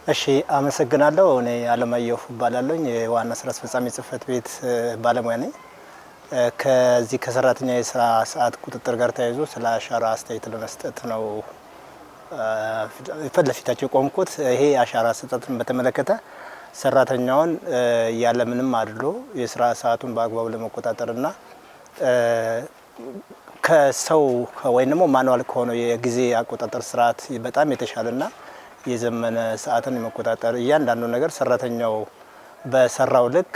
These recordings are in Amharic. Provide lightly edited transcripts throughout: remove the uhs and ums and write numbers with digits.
እሺ አመሰግናለሁ። እኔ አለማየሁ ባላለኝ የዋና ስራ አስፈጻሚ ጽህፈት ቤት ባለሙያ ነኝ። ከዚህ ከሰራተኛ የስራ ሰዓት ቁጥጥር ጋር ተያይዞ ስለ አሻራ አስተያየት ለመስጠት ነው ለፊታችሁ ቆምኩት። ይሄ አሻራ አሰጣጥን በተመለከተ ሰራተኛውን ያለምንም አድሎ የስራ ሰዓቱን በአግባቡ ለመቆጣጠርና ከሰው ወይንም ደግሞ ማኑዋል ከሆነው የጊዜ አቆጣጠር ስርዓት በጣም የተሻለና የዘመነ ሰዓትን የመቆጣጠር እያንዳንዱ ነገር ሰራተኛው በሰራው ልክ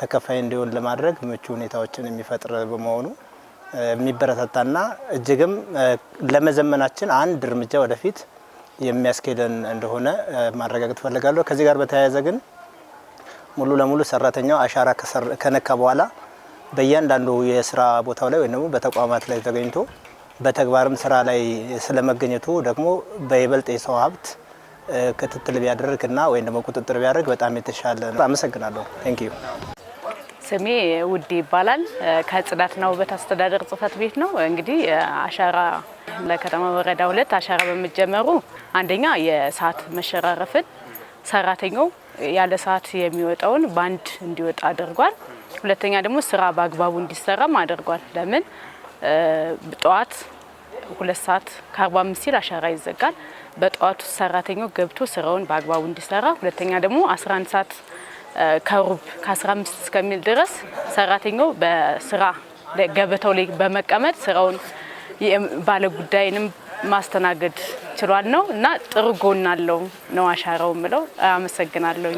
ተከፋይ እንዲሆን ለማድረግ ምቹ ሁኔታዎችን የሚፈጥር በመሆኑ የሚበረታታና እጅግም ለመዘመናችን አንድ እርምጃ ወደፊት የሚያስኬደን እንደሆነ ማረጋገጥ ፈልጋለሁ። ከዚህ ጋር በተያያዘ ግን ሙሉ ለሙሉ ሰራተኛው አሻራ ከነካ በኋላ በእያንዳንዱ የስራ ቦታው ላይ ወይንም በተቋማት ላይ ተገኝቶ በተግባርም ስራ ላይ ስለመገኘቱ ደግሞ በይበልጥ የሰው ሀብት ክትትል ቢያደርግና ወይንም ደግሞ ቁጥጥር ቢያደርግ በጣም የተሻለ ነው። አመሰግናለሁ። ቴንክ ዩ። ስሜ ውድ ይባላል። ከጽዳትና ውበት አስተዳደር ጽህፈት ቤት ነው። እንግዲህ አሻራ ለከተማ ወረዳ 2 አሻራ በመጀመሩ አንደኛ የሰዓት መሸራረፍን ሰራተኛው ያለ ሰዓት የሚወጣውን ባንድ እንዲወጣ አድርጓል። ሁለተኛ ደግሞ ስራ በአግባቡ እንዲሰራም አድርጓል። ለምን በጠዋት 2 ሰዓት ከ45 ሲል አሻራ ይዘጋል። በጠዋቱ ሰራተኛው ገብቶ ስራውን በአግባቡ እንዲሰራ፣ ሁለተኛ ደግሞ 11 ሰዓት ከሩብ ከ15 እስከሚል ድረስ ሰራተኛው በስራ ገበታው ላይ በመቀመጥ ስራውን ባለ ጉዳይንም ማስተናገድ ችሏል ነው እና ጥሩ ጎን አለው ነው አሻራው ምለው። አመሰግናለሁ።